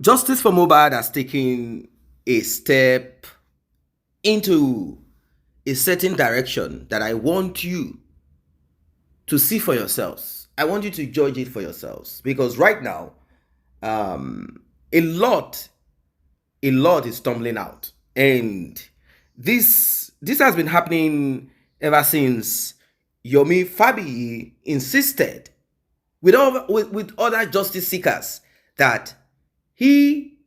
Justice for Mohbad has taken a step into a certain direction that I want you to see for yourselves. I want you to judge it for yourselves because right now, a lot is tumbling out, and this has been happening ever since Yomi Fabiyi insisted with other justice seekers that he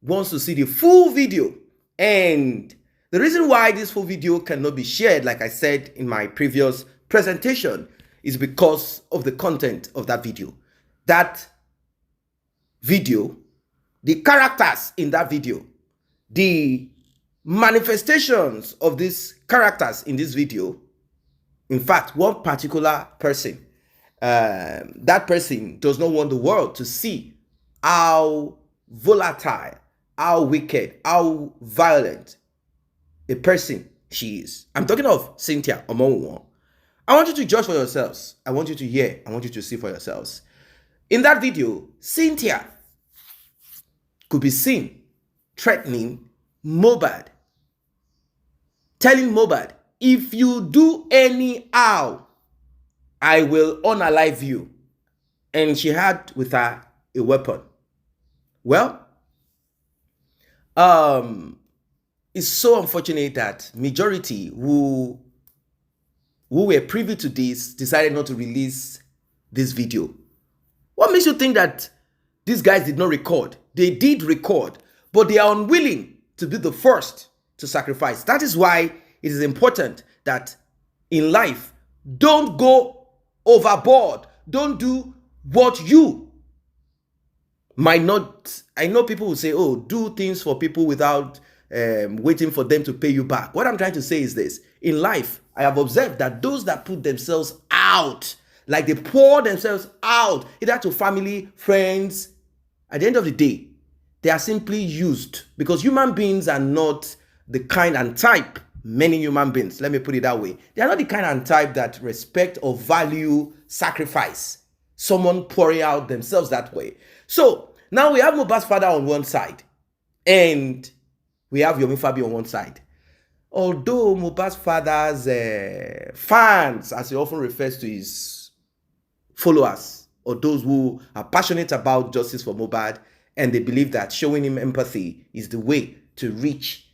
wants to see the full video. And the reason why this full video cannot be shared, like I said in my previous presentation, is because of the content of that video. That video, the characters in that video, the manifestations of these characters in this video, in fact, one particular person, that person does not want the world to see how volatile, how wicked, how violent a person she is. I'm talking of Cynthia Omonwo. I want you to judge for yourselves. I want you to hear. I want you to see for yourselves. In that video, Cynthia could be seen threatening Mohbad, telling Mohbad, if you do anyhow, I will unalive you. And she had with her a weapon. Well, it's so unfortunate that majority who were privy to this decided not to release this video. What makes you think that these guys did not record? They did record, but they are unwilling to be the first to sacrifice. That is why it is important that in life, don't go overboard. Don't do what you might not. I know people will say, oh, do things for people without waiting for them to pay you back. What I'm trying to say is this. In life, I have observed that those that put themselves out, like they pour themselves out, either to family, friends, at the end of the day, they are simply used, because human beings are not the kind and type, many human beings, let me put it that way. They are not the kind and type that respect or value sacrifice, someone pouring out themselves that way. So now we have Mohbad's father on one side, and we have Yomi Fabiyi on one side. Although Mohbad's father's fans, as he often refers to his followers, or those who are passionate about justice for Mohbad, and they believe that showing him empathy is the way to reach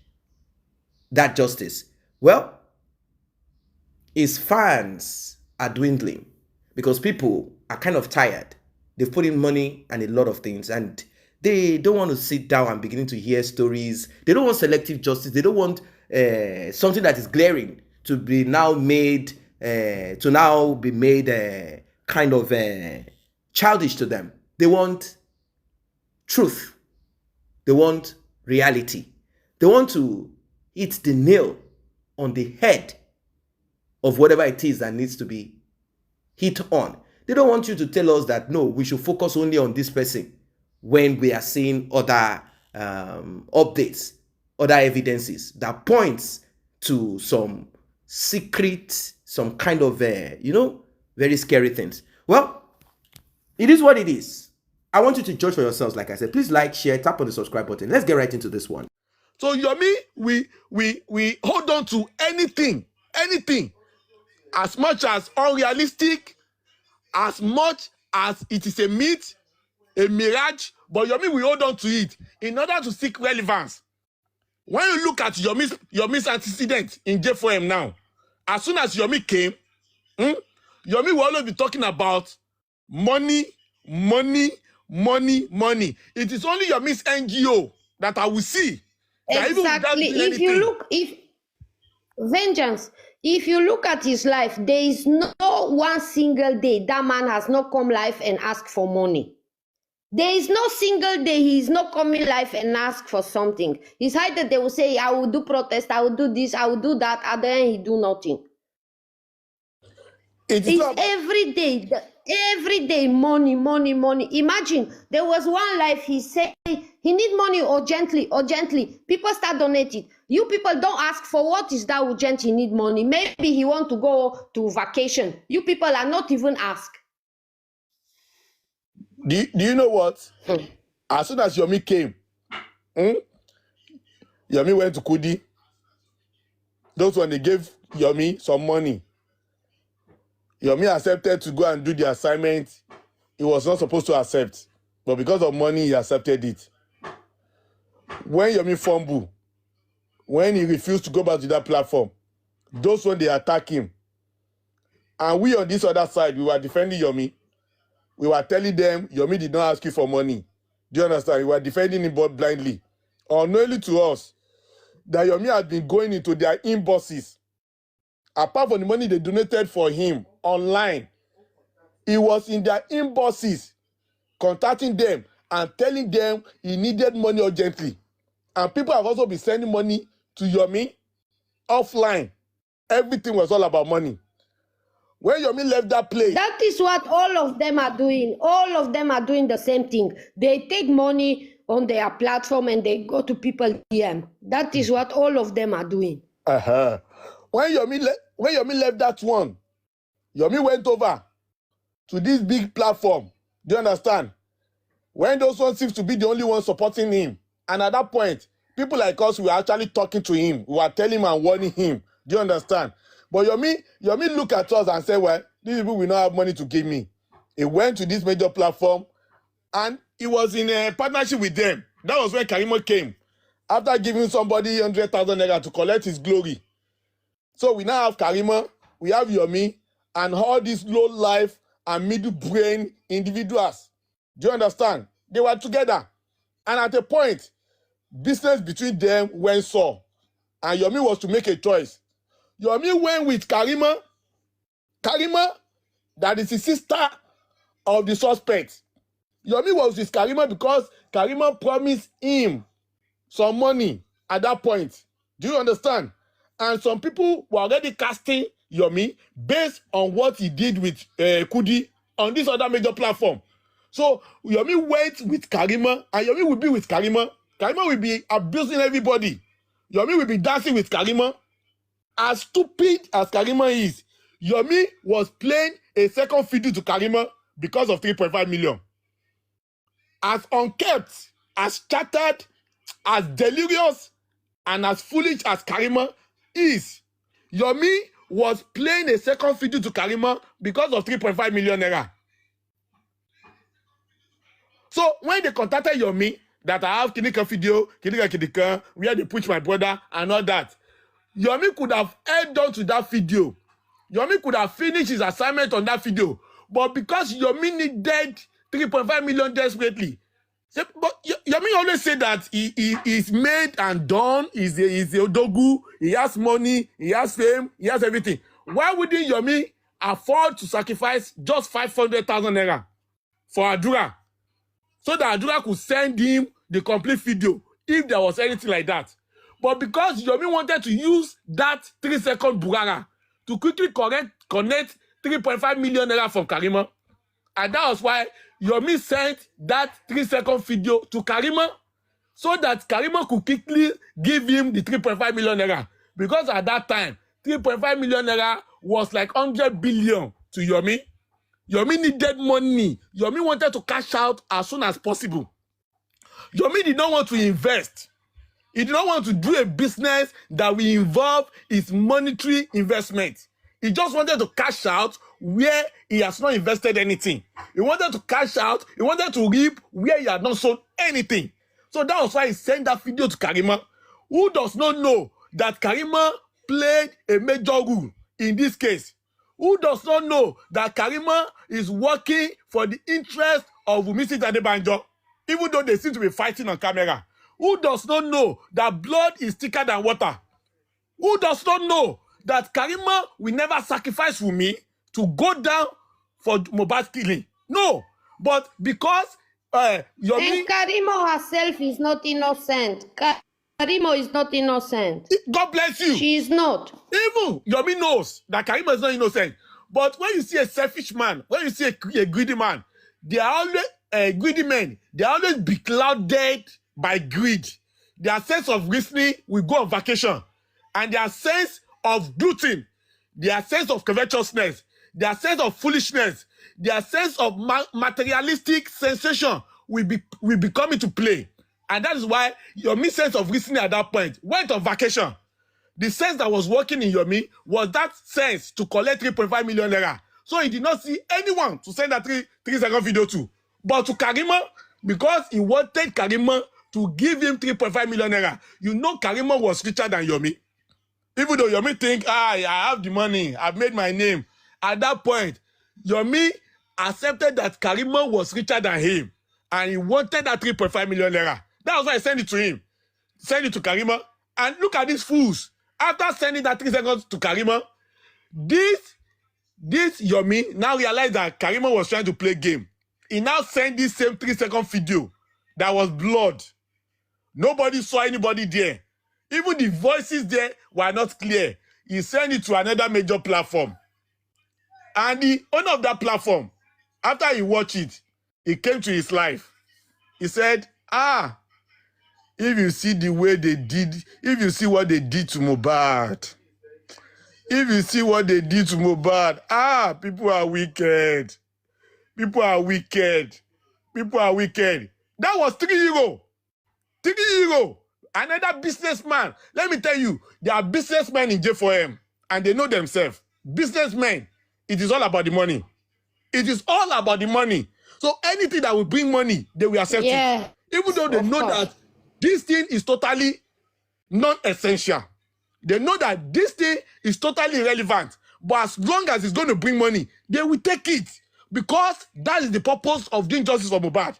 that justice. Well, his fans are dwindling because people are kind of tired. They've put in money and a lot of things, and they don't want to sit down and begin to hear stories. They don't want selective justice. They don't want something that is glaring to be now made, kind of childish to them. They want truth. They want reality. They want to hit the nail on the head of whatever it is that needs to be hit on. They don't want you to tell us that, no, we should focus only on this person when we are seeing other updates, other evidences that points to some secret, some kind of, very scary things. Well, it is what it is. I want you to judge for yourselves, like I said. Please like, share, tap on the subscribe button. Let's get right into this one. So Yomi, we hold on to anything, as much as unrealistic, as much as it is a myth, a mirage, but Yomi, we hold on to it in order to seek relevance. When you look at Yomi's antecedent in J4M now, as soon as Yomi came, Yomi will always be talking about money. It is only Yomi's NGO that I will see. Exactly. If you look at his life, there is no one single day that man has not come live and asked for money. There is no single day he is not coming live and ask for something. It's either they will say, I will do protest, I will do this, I will do that, and then he do nothing. It's every day, money. Imagine, there was one life he said, he need money urgently. People start donating. You people don't ask for what is that urgent he need money. Maybe he want to go to vacation. You people are not even ask. Do you know what? As soon as Yomi came, Yomi went to Kudi. Those when they gave Yomi some money, Yomi accepted to go and do the assignment he was not supposed to accept. But because of money, he accepted it. When Yomi fumbled, when he refused to go back to that platform, those when they attack him. And we on this other side, we were defending Yomi. We were telling them, Yomi did not ask you for money. Do you understand? We were defending him blindly. Unknowingly to us, that Yomi had been going into their inboxes. Apart from the money they donated for him online, he was in their inboxes, contacting them and telling them he needed money urgently. And people have also been sending money to Yomi offline. Everything was all about money. When Yomi left that place, That is what all of them are doing. All of them are doing the same thing. They take money on their platform and they go to people DM. That is what all of them are doing. when Yomi left that one, Yomi went over to this big platform. Do you understand? When those ones seems to be the only ones supporting him. And at that point, people like us were actually talking to him. We were telling him and warning him. Do you understand? But Yomi looked at us and said, well, these people will not have money to give me. He went to this major platform and he was in a partnership with them. That was when Karimo came. After giving somebody 100,000 naira to collect his glory. So we now have Karimo, we have Yomi, and all these low life and middle brain individuals. Do you understand? They were together. And at a point, business between them went sour. And Yomi was to make a choice. Yomi went with Karima. Karima, that is the sister of the suspect. Yomi was with Karima because Karima promised him some money at that point. Do you understand? And some people were already casting Yomi based on what he did with Kudi on this other major platform. So Yomi went with Karima, and Yomi will be with Karima. Karima will be abusing everybody. Yomi will be dancing with Karima. As stupid as Karima is, Yomi was playing a second fiddle to Karima because of 3.5 million. As unkept, as chattered, as delirious, and as foolish as Karima is, Yomi was playing a second fiddle to Karima because of 3.5 million naira. So when they contacted Yomi, that I have Kinika video, Kinika, where they push my brother and all that, Yomi could have held on to that video. Yomi could have finished his assignment on that video. But because Yomi needed 3.5 million desperately, but Yomi always said that he is made and done, he's a odogu, he has money, he has fame, he has everything. Why wouldn't Yomi afford to sacrifice just 500,000 naira for Adura? So that Adura could send him the complete video if there was anything like that. But because Yomi wanted to use that 3-second Burara to quickly connect 3.5 million naira from Karima, and that was why Yomi sent that 3-second video to Karima so that Karima could quickly give him the 3.5 million naira. Because at that time, 3.5 million naira was like 100 billion to Yomi. Yomi needed money. Yomi wanted to cash out as soon as possible. Yomi did not want to invest. He did not want to do a business that will involve his monetary investment. He just wanted to cash out where he has not invested anything. He wanted to cash out. He wanted to reap where he had not sold anything. So that was why he sent that video to Karima, who does not know that Karima played a major role in this case. Who does not know that Karima is working for the interest of Wumisi Adebanjo, even though they seem to be fighting on camera? Who does not know that blood is thicker than water? Who does not know that Karima will never sacrifice Wumi to go down for Mohbad's killing? No. But because Yomi... And Karimo herself is not innocent. Karimo is not innocent. God bless you. She is not. Even Yomi knows that Karima is not innocent. But when you see a selfish man, when you see a greedy man, they are always greedy men. They are always beclouded by greed. Their sense of reasoning will go on vacation. And their sense of glutton, their sense of covetousness, their sense of foolishness, their sense of materialistic sensation will be coming to play. And that is why Yomi's sense of reasoning at that point went on vacation. The sense that was working in Yomi was that sense to collect 3.5 million naira. So he did not see anyone to send that 3-second video to. But to Karima, because he wanted Karima to give him 3.5 million naira, you know Karima was richer than Yomi. Even though Yomi think, I have the money, I've made my name. At that point, Yomi accepted that Karima was richer than him. And he wanted that 3.5 million naira. That was why I sent it to him. Send it to Karima. And look at these fools. After sending that 3 seconds to Karima, this Yomi now realized that Karima was trying to play game. He now sent this same 3-second video that was blood. Nobody saw anybody there. Even the voices there were not clear. He sent it to another major platform. And the owner of that platform, after he watched it, he came to his life. He said, if you see the way they did, if you see what they did to Mohbad, if you see what they did to Mohbad, people are wicked. People are wicked. People are wicked. That was 3 euro. 3 euro. Another businessman. Let me tell you, there are businessmen in J4M, and they know themselves. Businessmen, it is all about the money. It is all about the money. So anything that will bring money, they will accept it. Even though they know that this thing is totally non-essential. They know that this thing is totally irrelevant. But as long as it's going to bring money, they will take it. Because that is the purpose of doing justice for Mohbad.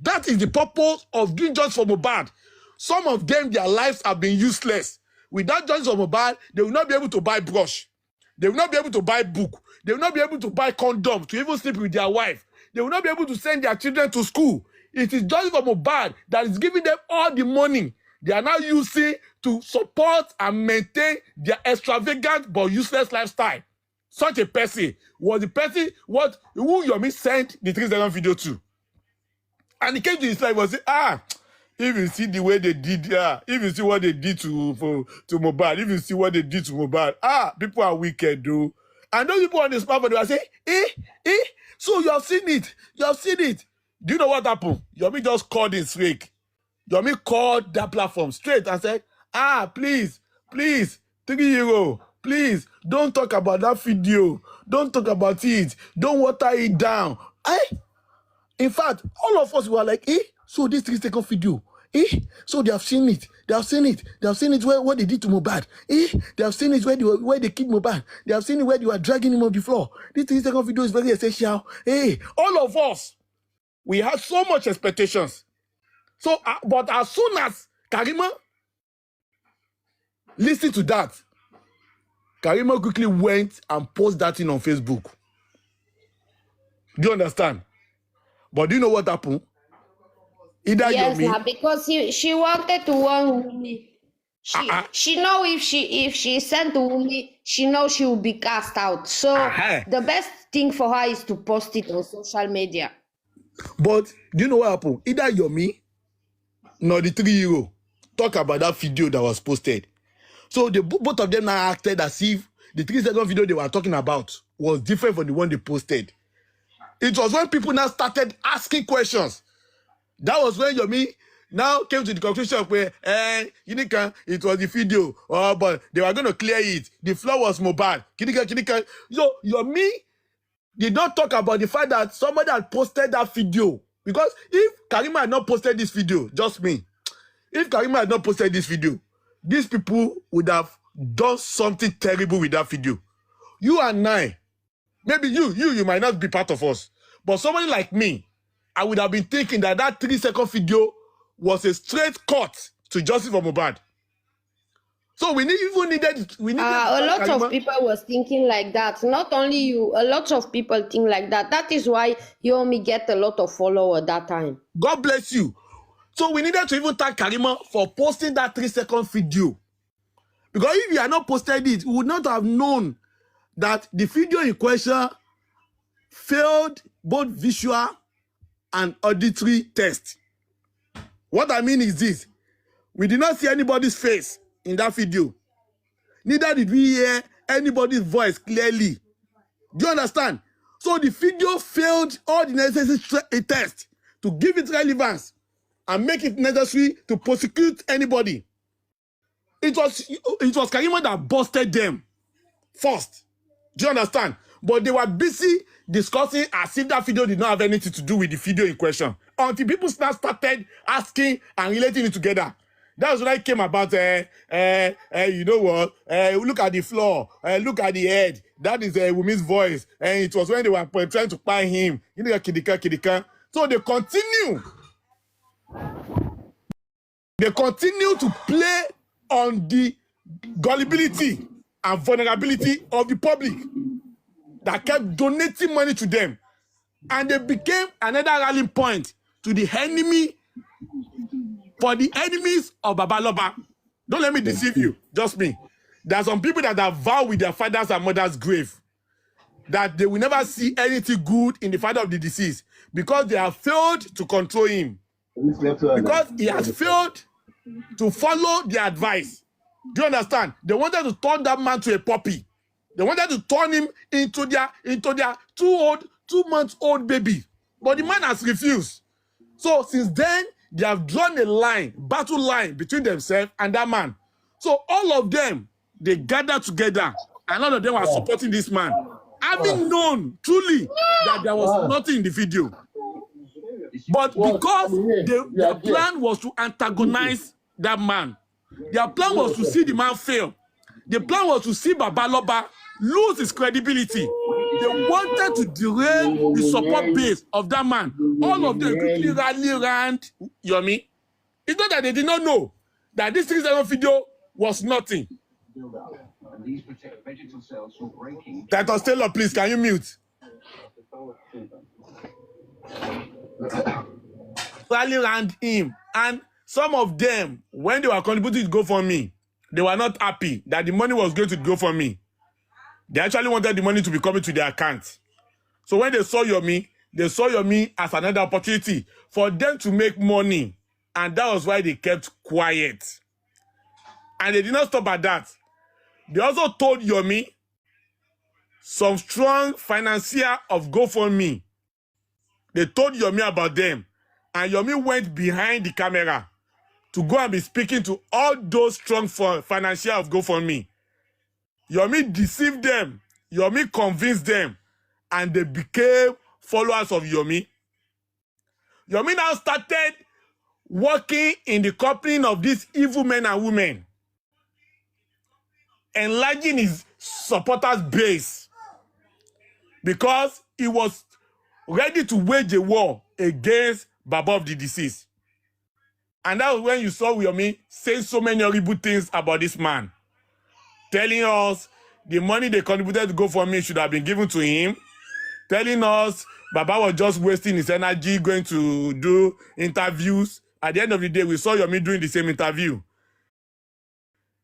That is the purpose of doing justice for Mohbad. Some of them, their lives have been useless. Without justice for Mohbad, they will not be able to buy brush. They will not be able to buy book. They will not be able to buy condoms to even sleep with their wife. They will not be able to send their children to school. It is justice for Mohbad that is giving them all the money they are now using to support and maintain their extravagant but useless lifestyle. Such a person was the person who Yomi sent the 3-second video to. And he came to his life and said, if you see the way they did, if you see what they did to Mohbad, if you see what they did to Mohbad, people are wicked, though. And those people on this platform, they will say, so you have seen it. You have seen it. Do you know what happened? Yomi just called in straight. Yomi called that platform straight and said, please, 3 euro. Please, don't talk about that video. Don't talk about it. Don't water it down. In fact, all of us were like, so this 3-second video, so they have seen it. They have seen it. They have seen it what they did to Mohbad. They have seen it where they killed Mohbad. They have seen it where they were dragging him on the floor. This 3-second video is very essential. All of us, we had so much expectations. So, but as soon as Karima listened to that, Karima quickly went and posted that thing on Facebook. Do you understand? But do you know what happened? Yes, Yomi, because she wanted to warn Wumi. She know if she sent to Wumi, she knows she will be cast out. So the best thing for her is to post it on social media. But do you know what happened? Either Yomi nor the 3 euro talk about that video that was posted. So both of them now acted as if the 3-second video they were talking about was different from the one they posted. It was when people now started asking questions. That was when Yomi now came to the conclusion where, it was the video, but they were going to clear it. The floor was Mohbad. So Yomi did not talk about the fact that somebody had posted that video. Because if Karima had not posted this video, just me, if Karima had not posted this video, these people would have done something terrible with that video. You and I, maybe you might not be part of us, but somebody like me, I would have been thinking that 3-second video was a straight cut to justice for Mohbad. So we needed. A lot of people was thinking like that. Not only you, a lot of people think like that. That is why Yomi get a lot of followers that time. God bless you. So we needed to even thank Karima for posting that 3-second video. Because if you had not posted it, we would not have known that the video in question failed both visual and auditory test. What I mean is this. We did not see anybody's face in that video. Neither did we hear anybody's voice clearly. Do you understand? So the video failed all the necessary tests to give it relevance and make it necessary to prosecute anybody. It was Karima that busted them first. Do you understand? But they were busy discussing as if that video did not have anything to do with the video in question. Until people started asking and relating it together. That was when I came about, you know what, look at the floor, look at the head. That is Wumi's voice. And it was when they were trying to find him. You know, kidika. So they continue. They continue to play on the gullibility and vulnerability of the public that kept donating money to them. And they became another rallying point to the enemy, for the enemies of Babaloba. Don't let me deceive you, just me. There are some people that have vowed with their fathers and mothers' grave that they will never see anything good in the father of the deceased because they have failed to control him. Because he has failed to follow their advice. Do you understand? They wanted to turn that man to a puppy. They wanted to turn him into their 2-month-old baby. But the man has refused. So since then, they have drawn a line, battle line between themselves and that man. So all of them, they gathered together and all of them are supporting this man. Having known truly that there was nothing in the video. But because their plan was to antagonize that man, their plan was to see the man fail. The plan was to see Babaloba lose his credibility. They wanted to derail the support base of that man. All of them quickly rallied around Yomi. It's not that they did not know that this 3-7 video was nothing. Titus Taylor, please, can you mute? Rally around him. And some of them, when they were contributing to GoFundMe, they were not happy that the money was going to GoFundMe. They actually wanted the money to be coming to their account. So when they saw Yomi as another opportunity for them to make money. And that was why they kept quiet. And they did not stop at that. They also told Yomi, some strong financier of GoFundMe, they told Yomi about them. And Yomi went behind the camera to go and be speaking to all those strong financiers of GoFundMe. Yomi deceived them. Yomi convinced them. And they became followers of Yomi. Yomi now started working in the company of these evil men and women, enlarging his supporters base because he was ready to wage a war against Baba of the deceased. And that was when you saw Yomi saying so many horrible things about this man, telling us the money they contributed to GoFundMe should have been given to him, telling us Baba was just wasting his energy going to do interviews. At the end of the day, we saw Yomi doing the same interview.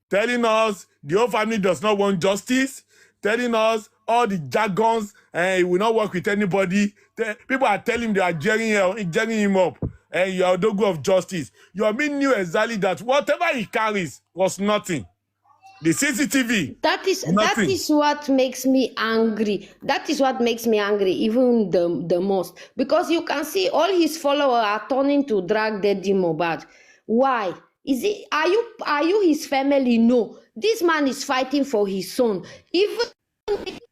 Telling us the whole family does not want justice, telling us all the jargons, and he will not work with anybody. People are telling him they are jeering him up. And you are a dogu of justice. Yomi knew exactly that whatever he carries was nothing. The CCTV. That is what makes me angry. That is what makes me angry, even the most. Because you can see all his followers are turning to drag Daddy Mohbad. Why? Are you his family? No. This man is fighting for his son. Even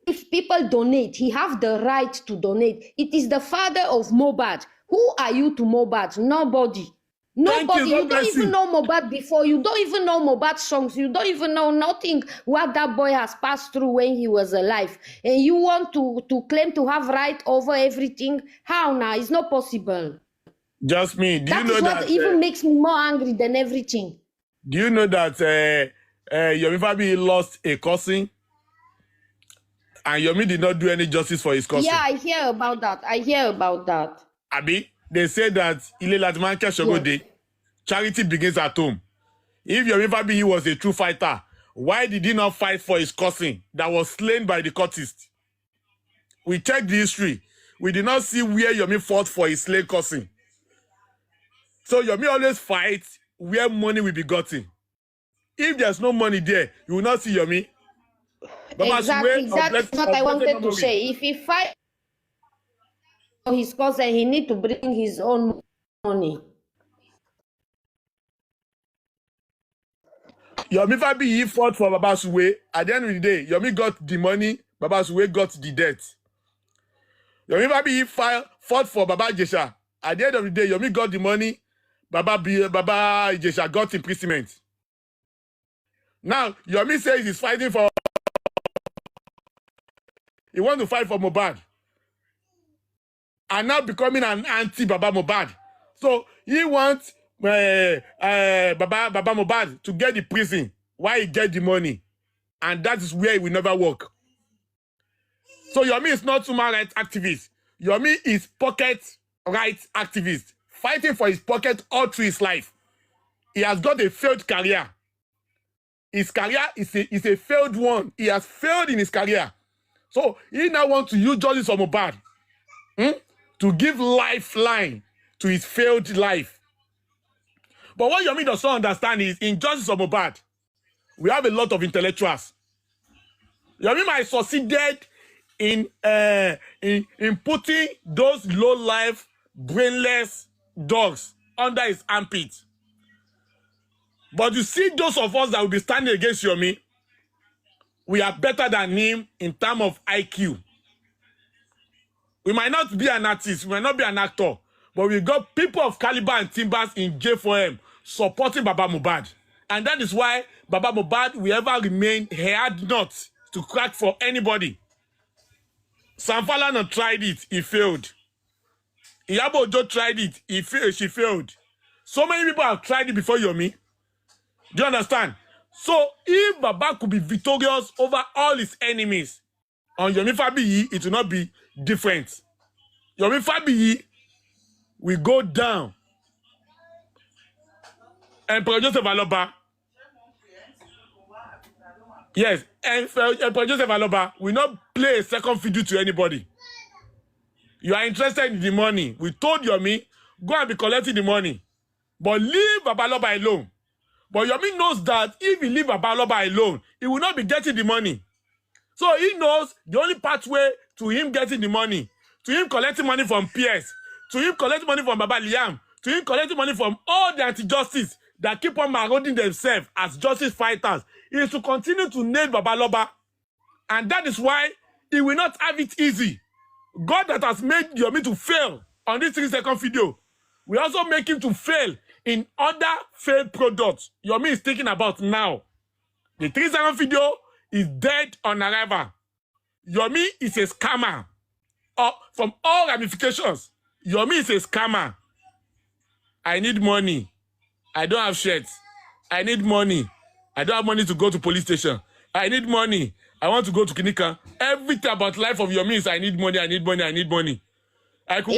if people donate, he have the right to donate. It is the father of Mohbad. Who are you to Mohbad? Nobody. Nobody. You don't even know Mohbad before. You don't even know Mohbad songs. You don't even know nothing what that boy has passed through when he was alive. And you want to claim to have right over everything? How now? It's not possible. Just me. That is what even makes me more angry than everything. Do you know that Yomi Fabiyi lost a cousin? And Yomi did not do any justice for his cousin. Yeah, I hear about that. Abi, they say that charity begins at home. If Yomi Fabiyi was a true fighter, why did he not fight for his cousin that was slain by the cultists? We checked the history. We did not see where Yomi fought for his slain cousin. So Yomi always fights where money will be gotten. If there's no money there, you will not see Yomi. Exactly, that's what I wanted to say. If he fight, his cousin, he need to bring his own money. Yomi Fabiyi fought for Baba Suwe. At the end of the day, Yomi got the money, Baba Suwe got the debt. Yomi Fabiyi fought for Baba Ijesha. At the end of the day, Yomi got the money, Baba Ijesha got imprisonment. Now, Yomi says he's fighting for... He wants to fight for Mohbad. And now becoming an anti-Baba Mohbad. So, he wants Baba Mohbad to get the prison while he get the money. And that is where it will never work. So, Yomi is not human rights activist. Yomi is pocket rights activist, fighting for his pocket all through his life. He has got a failed career. His career is a failed one. He has failed in his career. So he now wants to use justice for Mohbad to give lifeline to his failed life. But what Yomi does not understand is, in justice for Mohbad, we have a lot of intellectuals. Yomi might succeeded in putting those low-life, brainless dogs under his armpit. But you see, those of us that will be standing against Yomi, we are better than him in terms of IQ. We might not be an artist, we might not be an actor, but we got people of caliber and timbers in J4M supporting Baba Mohbad. And that is why Baba Mohbad will ever remain hard not to crack for anybody. Sam Falana tried it, he failed. Iyabo Ojo tried it, she failed. So many people have tried it before Yomi. Do you understand? So if Baba could be victorious over all his enemies, on Yomi Fabiyi, it will not be different. Yomi Fabiyi will go down. Emperor Joseph Aloba. Yes, Emperor Joseph Aloba will not play a second fiddle to anybody. You are interested in the money. We told Yomi, go and be collecting the money. But leave Baba Aloba alone. But Yomi knows that if he leave Baba Aloba alone, he will not be getting the money. So he knows the only pathway to him getting the money, to him collecting money from PS, to him collecting money from Baba Liam, to him collecting money from all the anti-justice that keep on marauding themselves as justice fighters, is to continue to nail Baba Aloba. And that is why he will not have it easy. God that has made Yomi to fail on this 3-second video will also make him to fail in other failed products Yomi is thinking about now. The 3-second video is dead on arrival. Yomi is a scammer. From all ramifications, Yomi is a scammer. I need money. I don't have shirts. I need money. I don't have money to go to police station. I need money. I want to go to Kinika. Everything about life of Yomi is I need money, I need money, I need money. I could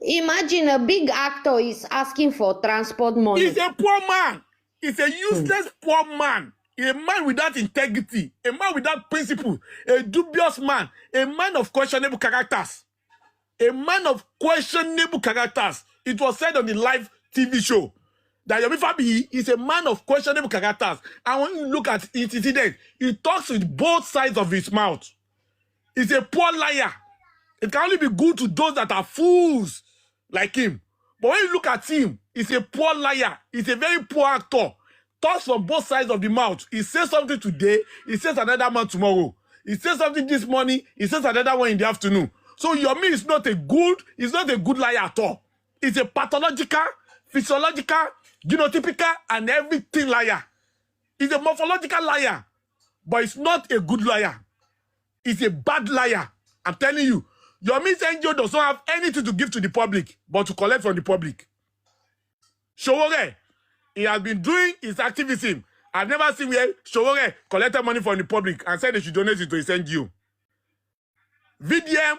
Imagine a big actor is asking for transport money. He's a poor man. He's a useless poor man. A man without integrity. A man without principle. A dubious man. A man of questionable characters. A man of questionable characters. It was said on the live TV show that Yomi Fabiyi is a man of questionable characters. And when you look at his incident, he talks with both sides of his mouth. He's a poor liar. It can only be good to those that are fools like him. But when you look at him, he's a poor liar. He's a very poor actor. Talks from both sides of the mouth. He says something today, he says another man tomorrow. He says something this morning, he says another one in the afternoon. So Yomi is not a good liar at all. He's a pathological, physiological, genotypical, and everything liar. He's a morphological liar, but he's not a good liar. He's a bad liar. I'm telling you, Yomi's NGO does not have anything to give to the public, but to collect from the public. Showore, he has been doing his activism. I've never seen where Showore collected money from the public and said they should donate it to his NGO. VDM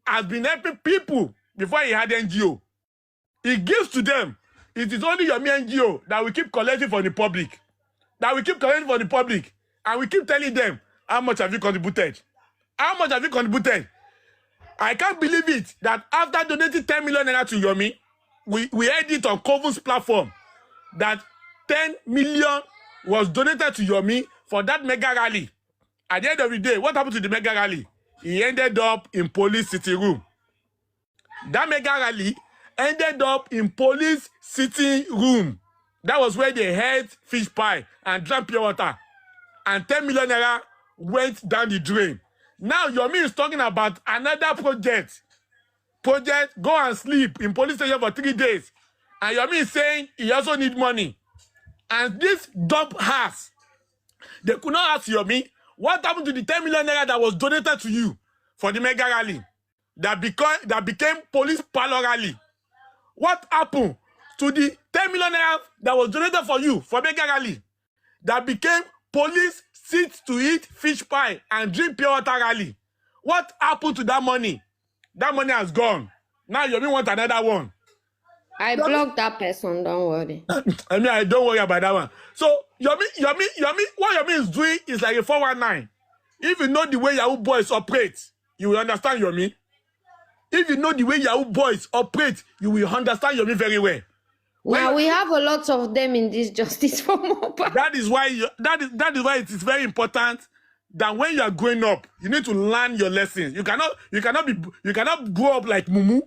has been helping people before he had NGO. He gives to them. It is only Yomi NGO that we keep collecting from the public. And we keep telling them, how much have you contributed? How much have you contributed? I can't believe it that after donating 10 million naira to Yomi, we heard it on Kovun's platform that 10 million was donated to Yomi for that mega rally. At the end of the day, what happened to the mega rally? He ended up in police city room. That mega rally ended up in police sitting room. That was where they had fish pie and drank pure water. And 10 million naira went down the drain. Now Yomi is talking about another project. Project, go and sleep in police station for 3 days. And Yomi is saying he also need money. And this dump has. They could not ask Yomi, what happened to the 10 million naira that was donated to you for the mega rally? That became police parlor rally. What happened to the 10 million naira that was donated for you for mega rally? That became police sit to eat fish pie and drink pure water rally. What happened to that money? That money has gone. Now Yomi want another one. I blocked that person, don't worry. I mean, I don't worry about that one. So Yomi, what Yomi is doing is like a 419. If you know the way Yahoo boys operate, you will understand Yomi. If you know the way Yahoo boys operate, you will understand Yomi very well. Now we have a lot of them in this justice for Mohbad. That is why it is very important that when you are growing up, you need to learn your lessons. You cannot grow up like Mumu.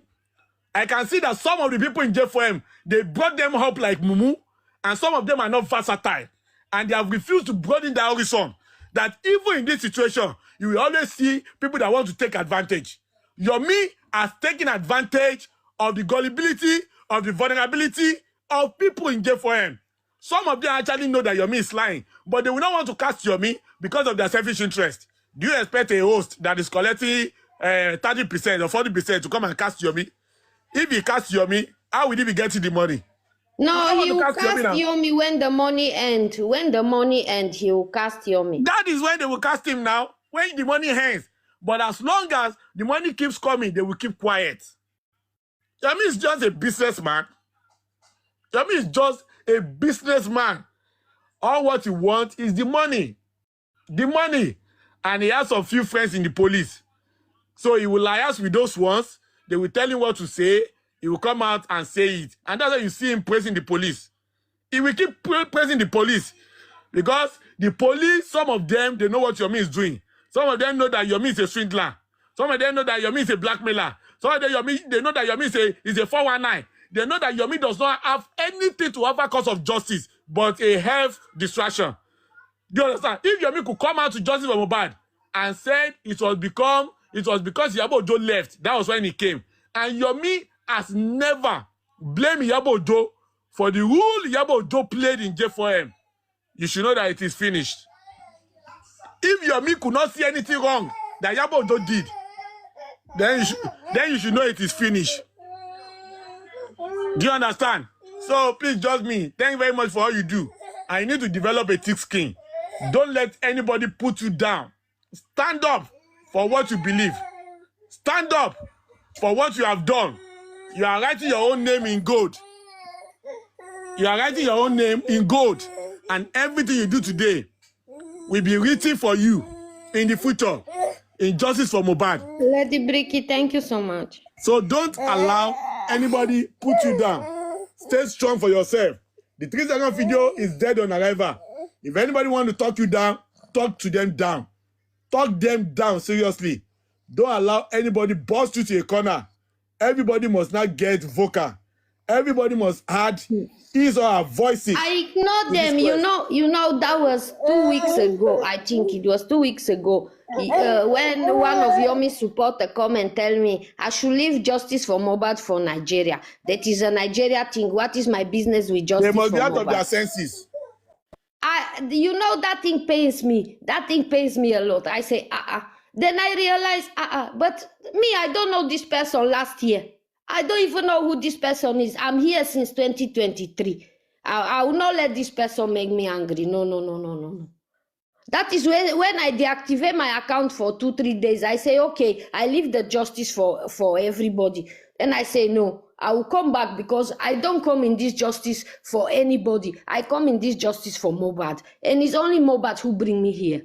I can see that some of the people in J4M, they brought them up like Mumu, and some of them are not versatile, and they have refused to broaden their horizon. That even in this situation, you will always see people that want to take advantage. Yomi has taken advantage of the gullibility, of the vulnerability of people in J4M. Some of them actually know that Yomi is lying, but they will not want to cast Yomi because of their selfish interest. Do you expect a host that is collecting 30% or 40% to come and cast Yomi? If he casts Yomi, how will he be getting the money? No, he will cast Yomi when the money ends. When the money ends, he will cast Yomi. That is when they will cast him now, when the money ends. But as long as the money keeps coming, they will keep quiet. Yomi is just a businessman. Yomi is just a businessman. All what he wants is the money. The money. And he has a few friends in the police. So he will liaise with those ones. They will tell him what to say. He will come out and say it. And that's why you see him praising the police. He will keep praising the police. Because the police, some of them, they know what Yomi is doing. Some of them know that Yomi is a swindler. Some of them know that Yomi is a blackmailer. Some of them, they know that Yomi is a 419. They know that Yomi does not have anything to offer cause of justice, but a health distraction. Do you understand? If Yomi could come out to justice for Mohbad and said it was because Iyabo Ojo left, that was when he came. And Yomi has never blamed Iyabo Ojo for the role Iyabo Ojo played in J4M. You should know that it is finished. If Yomi could not see anything wrong that Iyabo Ojo did, then you should know it is finished. Do you understand? So please judge me. Thank you very much for all you do. I need to develop a thick skin. Don't let anybody put you down. Stand up for what you believe. Stand up for what you have done. You are writing your own name in gold. You are writing your own name in gold. And everything you do today will be written for you in the future. In justice for Mohbad. Lady Bricky, thank you so much. So don't allow anybody put you down. Stay strong for yourself. The 3-second video is dead on arrival. If anybody want to talk you down, talk to them down. Talk them down seriously. Don't allow anybody bust you to a corner. Everybody must not get vocal. Everybody must add his or her voices. I ignored them. You know, that was 2 weeks ago. I think it was 2 weeks ago. When one of Yomi's supporters come and tell me I should leave justice for Mohbad for Nigeria. That is a Nigeria thing. What is my business with justice for Mohbad? They must be out of their senses. You know, that thing pains me. That thing pains me a lot. I say, Then I realize, but me, I don't know this person last year. I don't even know who this person is. I'm here since 2023. I will not let this person make me angry. No. That is when I deactivate my account for 2-3 days. I say, okay, I leave the justice for everybody. Then I say, no, I will come back because I don't come in this justice for anybody. I come in this justice for Mohbad. And it's only Mohbad who bring me here.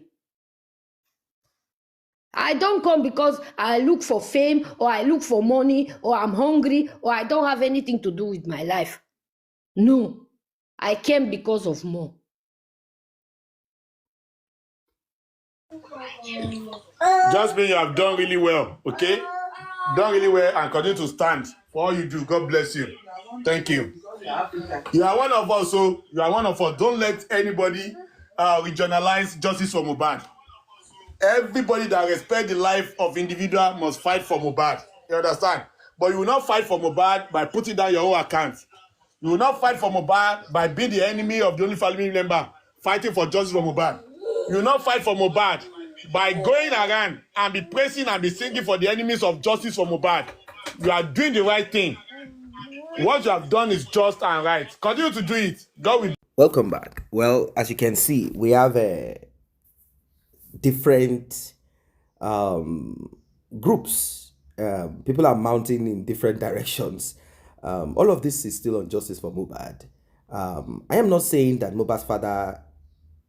I don't come because I look for fame or I look for money or I'm hungry or I don't have anything to do with my life. No, I came because of more. Jasmine, you have done really well, okay? done really well and continue to stand for all you do. God bless you. Thank you. You are one of us, so you are one of us. Don't let anybody regionalize justice for Mohbad. Everybody that respect the life of individual must fight for Mohbad. You understand? But you will not fight for Mohbad by putting down your own account. You will not fight for Mohbad by being the enemy of the only family member fighting for justice for Mohbad. You will not fight for Mohbad by going around and be praising and be singing for the enemies of justice for Mohbad. You are doing the right thing. What you have done is just and right. Continue to do it. God will. Welcome back. Well, as you can see, we have different groups. People are mounting in different directions. All of this is still on justice for Mohbad. I am not saying that Mohbad's father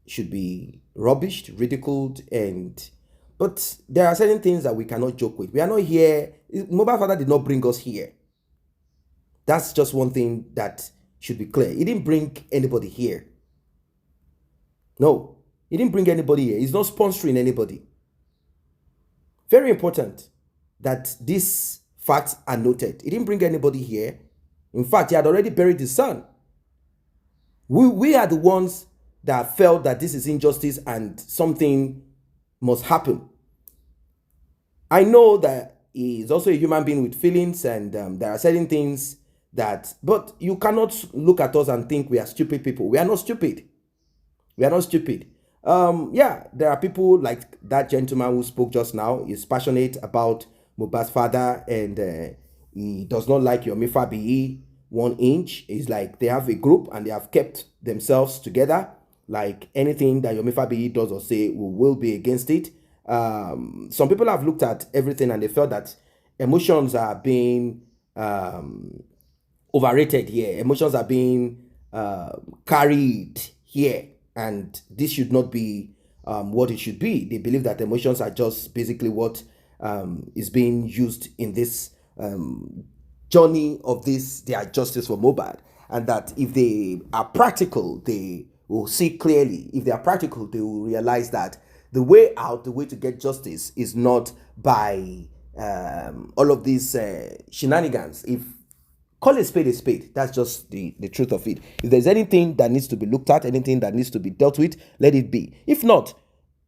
should be rubbished, ridiculed, but there are certain things that we cannot joke with. We are not here. Mohbad's father did not bring us here. That's just one thing that should be clear. He didn't bring anybody here. No, he didn't bring anybody here. He's not sponsoring anybody. Very important that these facts are noted. He didn't bring anybody here. In fact, he had already buried his son. We are the ones that felt that this is injustice and something must happen. I know that he is also a human being with feelings, and there are certain things but you cannot look at us and think we are stupid people. We are not stupid. We are not stupid. Yeah, there are people like that gentleman who spoke just now. He's passionate about Mohbad's father, and he does not like Yomi Fabiyi 1 inch. It's like they have a group and they have kept themselves together. Like anything that Yomi Fabiyi does or say, we will be against it. Some people have looked at everything and they felt that emotions are being overrated here. Emotions are being carried here, and this should not be what it should be. They believe that emotions are just basically what is being used in this journey of their justice for Mohbad, and that if they are practical, they will see clearly. If they are practical, they will realize that the way out, the way to get justice is not by all of these shenanigans. Call a spade, that's just the truth of it. If there's anything that needs to be looked at, anything that needs to be dealt with, let it be. If not,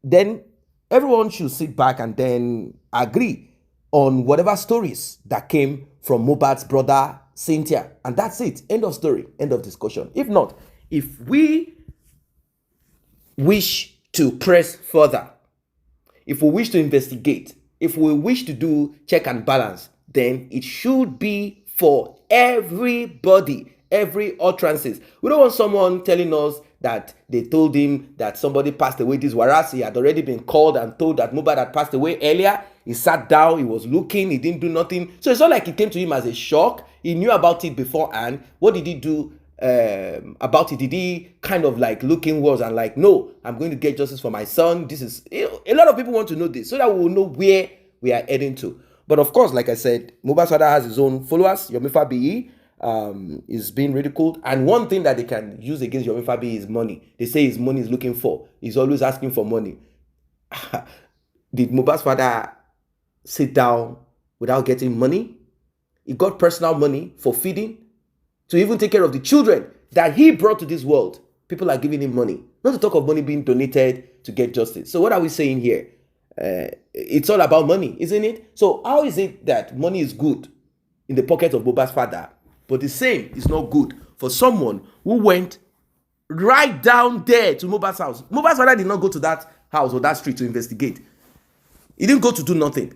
then everyone should sit back and then agree on whatever stories that came from Mohbad's brother Cynthia, and that's it. End of story, end of discussion. If not, if we wish to press further, if we wish to investigate, if we wish to do check and balance, then it should be for everybody, every utterances. We don't want someone telling us that they told him that somebody passed away. This whereas he had already been called and told that Mohbad had passed away earlier. He sat down, he was looking, he didn't do nothing. So it's not like it came to him as a shock. He knew about it beforehand. What did he do about it? Did he kind of like look inwards and like, no, I'm going to get justice for my son? This is a lot of people want to know this so that we will know where we are heading to. But of course, like I said, Mohbad's father has his own followers. Yomi Fabiyi is being ridiculed. And one thing that they can use against Yomi Fabiyi is money. They say his money is looking for. He's always asking for money. Did Mohbad's father sit down without getting money? He got personal money for feeding, to even take care of the children that he brought to this world. People are giving him money. Not to talk of money being donated to get justice. So what are we saying here? It's all about money, isn't it? So how is it that money is good in the pocket of Mohbad's father, but the same is not good for someone who went right down there to Mohbad's house? Mohbad's father did not go to that house or that street to investigate. He didn't go to do nothing.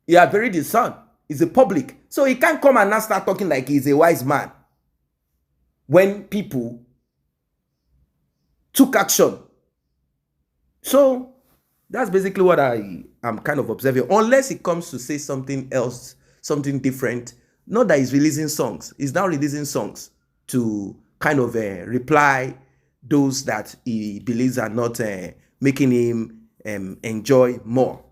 He had buried his son. He's a public. So he can't come and now start talking like he's a wise man when people took action. So that's basically what I am kind of observing. Unless it comes to say something else, something different. Not that he's releasing songs. He's now releasing songs to kind of reply those that he believes are not making him enjoy more.